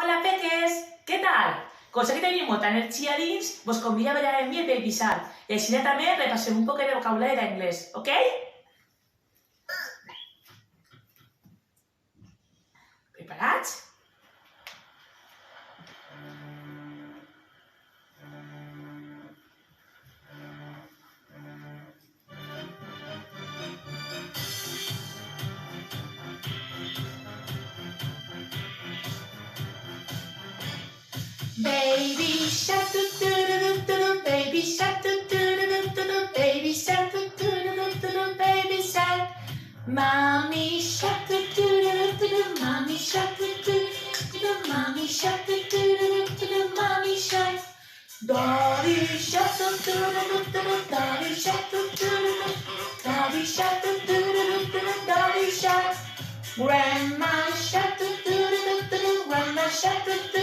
Hola, peques! Què tal? Cosa que tenim molta energia dins, vos convido a veure amb mi el Baby Shark. I així també repassem un poc de vocabulari d'anglès, ok? Preparats? Baby shark, do do do do do, baby shark, do do do do do, baby shark, do do do do, baby shark. Mommy shark, do do do do, mommy shark, do do do, mommy shark, do do do, mommy shark. Daddy shark, do do do, daddy shark, do do do, daddy shark, do do do, daddy shark. Grandma shark, do do do, grandma shark, do do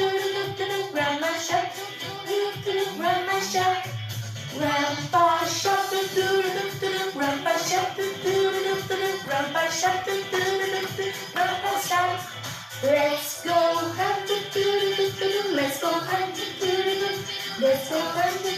do, grandma shark, do do, grandma shark. Grandpa shark, do do do, grandpa shark, do do do, grandpa shark, do do do, grandpa shark. Let's go hunt, do do do, let's go hunt, do do do, let's go hunt, do